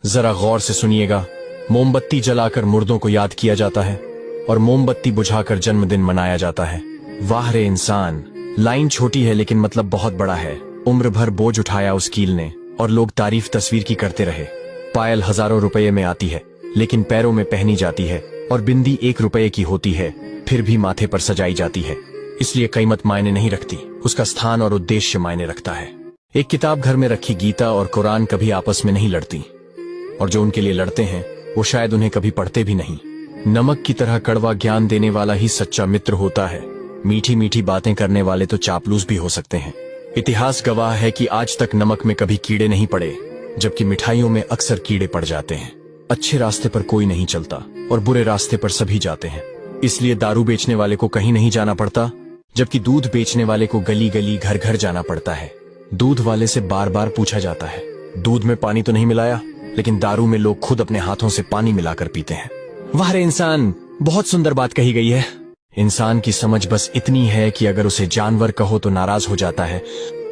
जरा गौर से सुनिएगा। मोमबत्ती जलाकर मुर्दों को याद किया जाता है और मोमबत्ती बुझाकर जन्मदिन मनाया जाता है। वाह रे इंसान, लाइन छोटी है लेकिन मतलब बहुत बड़ा है। उम्र भर बोझ उठाया उस कील ने और लोग तारीफ तस्वीर की करते रहे। पायल हजारों रुपये में आती है लेकिन पैरों में पहनी जाती है और बिंदी 1 रुपये की होती है फिर भी माथे पर सजाई जाती है। इसलिए कीमत मायने नहीं रखती, उसका स्थान और उद्देश्य मायने रखता है। एक किताब घर में रखी गीता और कुरान कभी आपस में नहीं लड़ती और जो उनके लिए लड़ते हैं वो शायद उन्हें कभी पढ़ते भी नहीं। नमक की तरह कड़वा ज्ञान देने वाला ही सच्चा मित्र होता है। मीठी मीठी बातें करने वाले तो चापलूस भी हो सकते हैं। इतिहास गवाह है कि आज तक नमक में कभी कीड़े नहीं पड़े, जबकि मिठाइयों में अक्सर कीड़े पड़ जाते हैं। अच्छे रास्ते पर कोई नहीं चलता और बुरे रास्ते पर सभी जाते हैं। इसलिए दारू बेचने वाले को कहीं नहीं जाना पड़ता, जबकि दूध बेचने वाले को गली गली घर घर जाना पड़ता है। दूध वाले से बार बार पूछा जाता है, दूध में पानी तो नहीं मिलाया? लेकिन दारू में लोग खुद अपने हाथों से पानी मिलाकर पीते हैं। वाह रे इंसान, बहुत सुंदर बात कही गई है। इंसान की समझ बस इतनी है कि अगर उसे जानवर कहो तो नाराज हो जाता है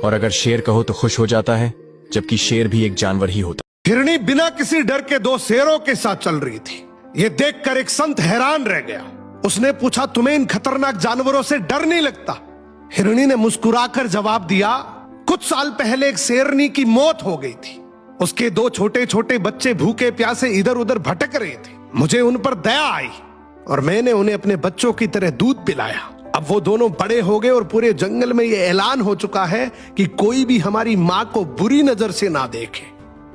और अगर शेर कहो तो खुश हो जाता है, जबकि शेर भी एक जानवर ही होता है। हिरनी बिना किसी डर के 2 शेरों के साथ चल रही थी। ये देखकर एक संत हैरान रह गया। उसने पूछा, तुम्हें इन खतरनाक जानवरों से डर नहीं लगता? हिरनी ने मुस्कुराकर जवाब दिया, कुछ साल पहले एक शेरनी की मौत हो गई थी। उसके 2 छोटे छोटे बच्चे भूखे प्यासे इधर उधर भटक रहे थे। मुझे उन पर दया आई और मैंने उन्हें अपने बच्चों की तरह दूध पिलाया। अब वो दोनों बड़े हो गए और पूरे जंगल में ये ऐलान हो चुका है कि कोई भी हमारी माँ को बुरी नजर से ना देखे।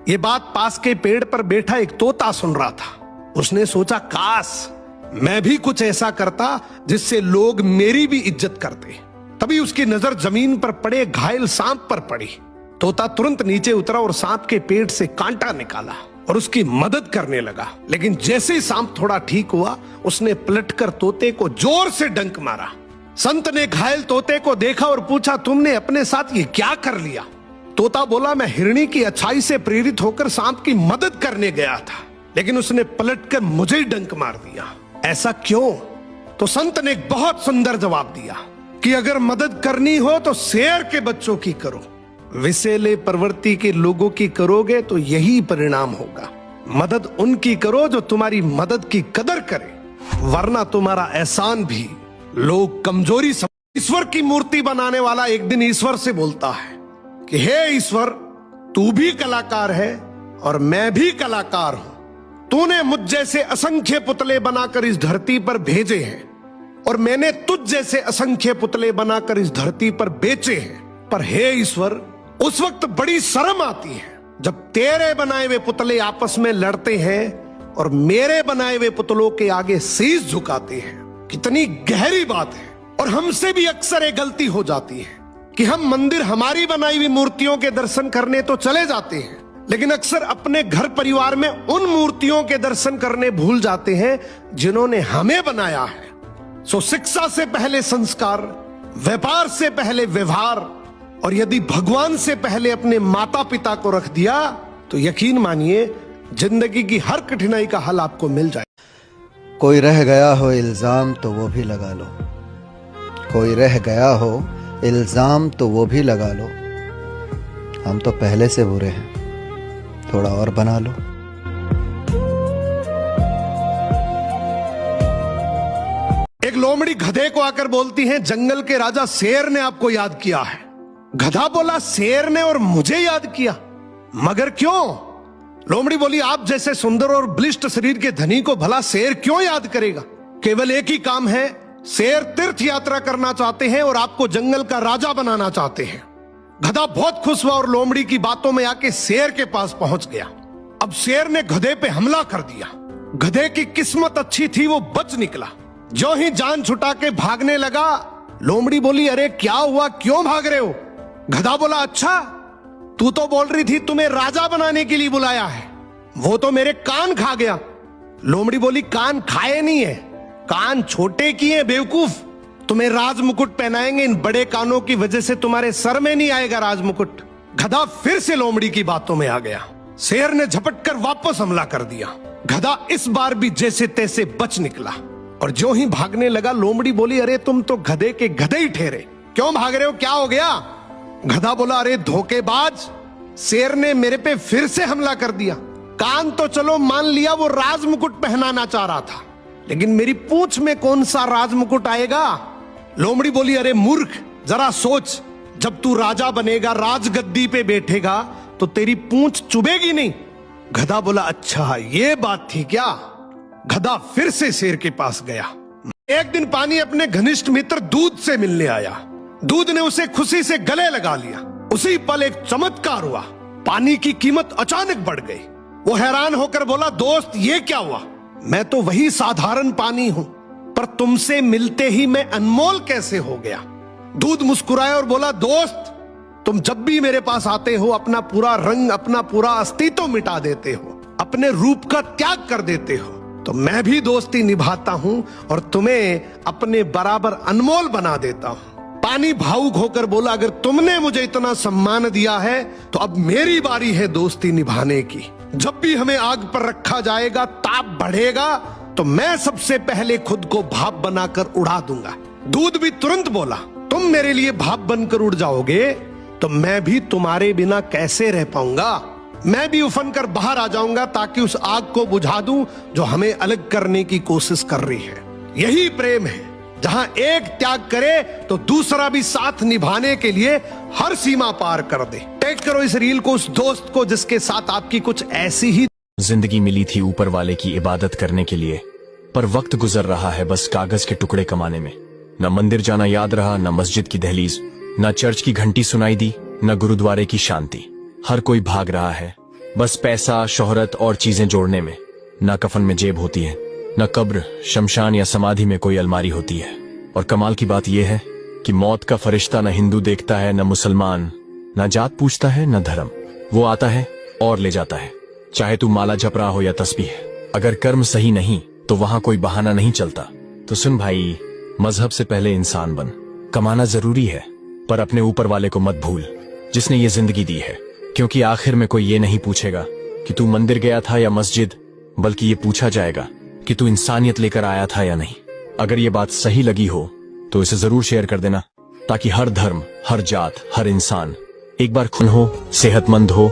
ये बात पास के पेड़ पर बैठा एक तोता सुन रहा था। उसने सोचा, काश मैं भी कुछ ऐसा करता जिससे लोग मेरी भी इज्जत करते। तभी उसकी नजर जमीन पर पड़े घायल सांप पर पड़ी। तोता तुरंत नीचे उतरा और सांप के पेट से कांटा निकाला और उसकी मदद करने लगा। लेकिन जैसे ही सांप थोड़ा ठीक हुआ, उसने पलटकर तोते को जोर से डंक मारा। संत ने घायल तोते को देखा और पूछा, तुमने अपने साथ ये क्या कर लिया? तोता बोला, मैं हिरनी की अच्छाई से प्रेरित होकर सांप की मदद करने गया था, लेकिन उसने पलटकर मुझे ही डंक मार दिया। ऐसा क्यों? तो संत ने एक बहुत सुंदर जवाब दिया कि अगर मदद करनी हो तो शेर के बच्चों की करो, विषैले प्रवृत्ति के लोगों की करोगे तो यही परिणाम होगा। मदद उनकी करो जो तुम्हारी मदद की कदर करे, वरना तुम्हारा एहसान भी लोग कमजोरी समझ। ईश्वर की मूर्ति बनाने वाला एक दिन ईश्वर से बोलता है कि हे ईश्वर, तू भी कलाकार है और मैं भी कलाकार हूं। तूने मुझ जैसे असंख्य पुतले बनाकर इस धरती पर भेजे हैं और मैंने तुझ जैसे असंख्य पुतले बनाकर इस धरती पर बेचे हैं। पर हे ईश्वर, उस वक्त बड़ी शर्म आती है जब तेरे बनाए हुए पुतले आपस में लड़ते हैं और मेरे बनाए हुए पुतलों के आगे शीश झुकाते हैं। कितनी गहरी बात है। और हमसे भी अक्सर एक गलती हो जाती है कि हम मंदिर हमारी बनाई हुई मूर्तियों के दर्शन करने तो चले जाते हैं, लेकिन अक्सर अपने घर परिवार में उन मूर्तियों के दर्शन करने भूल जाते हैं जिन्होंने हमें बनाया है। सो शिक्षा से पहले संस्कार, व्यापार से पहले व्यवहार, और यदि भगवान से पहले अपने माता पिता को रख दिया तो यकीन मानिए जिंदगी की हर कठिनाई का हल आपको मिल जाए। कोई रह गया हो इल्जाम तो वो भी लगा लो, कोई रह गया हो इल्जाम तो वो भी लगा लो। हम तो पहले से बुरे हैं, थोड़ा और बना लो। एक लोमड़ी गधे को आकर बोलती है, जंगल के राजा शेर ने आपको याद किया है। गधा बोला, शेर ने और मुझे याद किया? मगर क्यों? लोमड़ी बोली, आप जैसे सुंदर और बलिष्ठ शरीर के धनी को भला शेर क्यों याद करेगा? केवल एक ही काम है, शेर तीर्थ यात्रा करना चाहते हैं और आपको जंगल का राजा बनाना चाहते हैं। गधा बहुत खुश हुआ और लोमड़ी की बातों में आके शेर के पास पहुंच गया। अब शेर ने गधे पे हमला कर दिया। गधे की किस्मत अच्छी थी, वो बच निकला। जो ही जान छुटा के भागने लगा, लोमड़ी बोली, अरे क्या हुआ, क्यों भाग रहे हो? गधा बोला, अच्छा तू तो बोल रही थी तुम्हें राजा बनाने के लिए बुलाया है, वो तो मेरे कान खा गया। लोमड़ी बोली, कान खाए नहीं है, कान छोटे किए बेवकूफ। तुम्हें राज मुकुट पहनाएंगे, इन बड़े कानों की वजह से तुम्हारे सर में नहीं आएगा राज मुकुट। गधा फिर से लोमड़ी की बातों में आ गया। शेर ने झपट कर वापस हमला कर दिया। गधा इस बार भी जैसे तैसे बच निकला और जो ही भागने लगा, लोमड़ी बोली, अरे तुम तो गधे के गधे ही ठहरे, क्यों भाग रहे हो, क्या हो गया? गधा बोला, अरे धोखेबाज, शेर ने मेरे पे फिर से हमला कर दिया। कान तो चलो मान लिया वो राज मुकुट पहनाना चाह रहा था, लेकिन मेरी पूंछ में कौन सा राज मुकुट आएगा? लोमड़ी बोली, अरे मूर्ख, जरा सोच, जब तू राजा बनेगा, राजगद्दी पे बैठेगा, तो तेरी पूंछ चुभेगी नहीं? गधा बोला, अच्छा ये बात थी क्या? गधा फिर से शेर के पास गया। एक दिन पानी अपने घनिष्ठ मित्र दूध से मिलने आया। दूध ने उसे खुशी से गले लगा लिया। उसी पल एक चमत्कार हुआ, पानी की कीमत अचानक बढ़ गई। वो हैरान होकर बोला, दोस्त ये क्या हुआ? मैं तो वही साधारण पानी हूं, पर तुमसे मिलते ही मैं अनमोल कैसे हो गया? दूध मुस्कुराया और बोला, दोस्त तुम जब भी मेरे पास आते हो अपना पूरा रंग, अपना पूरा अस्तित्व मिटा देते हो, अपने रूप का त्याग कर देते हो, तो मैं भी दोस्ती निभाता हूं और तुम्हें अपने बराबर अनमोल बना देता हूं। पानी भावुक होकर बोला, अगर तुमने मुझे इतना सम्मान दिया है तो अब मेरी बारी है दोस्ती निभाने की। जब भी हमें आग पर रखा जाएगा, ताप बढ़ेगा, तो मैं सबसे पहले खुद को भाप बनाकर उड़ा दूंगा। दूध भी तुरंत बोला, तुम मेरे लिए भाप बनकर उड़ जाओगे तो मैं भी तुम्हारे बिना कैसे रह पाऊंगा? मैं भी उफन कर बाहर आ जाऊंगा ताकि उस आग को बुझा दूं जो हमें अलग करने की कोशिश कर रही है। यही प्रेम है, जहां एक त्याग करे तो दूसरा भी साथ निभाने के लिए हर सीमा पार कर दे। टैग करो इस रील को उस दोस्त को जिसके साथ आपकी कुछ ऐसी ही जिंदगी मिली थी ऊपर वाले की इबादत करने के लिए, पर वक्त गुजर रहा है बस कागज के टुकड़े कमाने में। न मंदिर जाना याद रहा, न मस्जिद की दहलीज, न चर्च की घंटी सुनाई दी, न गुरुद्वारे की शांति। हर कोई भाग रहा है बस पैसा, शोहरत और चीजें जोड़ने में। न कफन में जेब होती है, न कब्र, शमशान या समाधि में कोई अलमारी होती है। और कमाल की बात यह है कि मौत का फरिश्ता न हिंदू देखता है, न मुसलमान, न जात पूछता है, न धर्म। वो आता है और ले जाता है, चाहे तू माला जप रहा हो या तस्बीह। अगर कर्म सही नहीं तो वहां कोई बहाना नहीं चलता। तो सुन भाई, मजहब से पहले इंसान बन। कमाना जरूरी है, पर अपने ऊपर वाले को मत भूल जिसने ये जिंदगी दी है, क्योंकि आखिर में कोई ये नहीं पूछेगा कि तू मंदिर गया था या मस्जिद, बल्कि ये पूछा जाएगा कि तू इंसानियत लेकर आया था या नहीं। अगर ये बात सही लगी हो तो इसे जरूर शेयर कर देना, ताकि हर धर्म, हर जात, हर इंसान एक बार खुद हो, सेहतमंद हो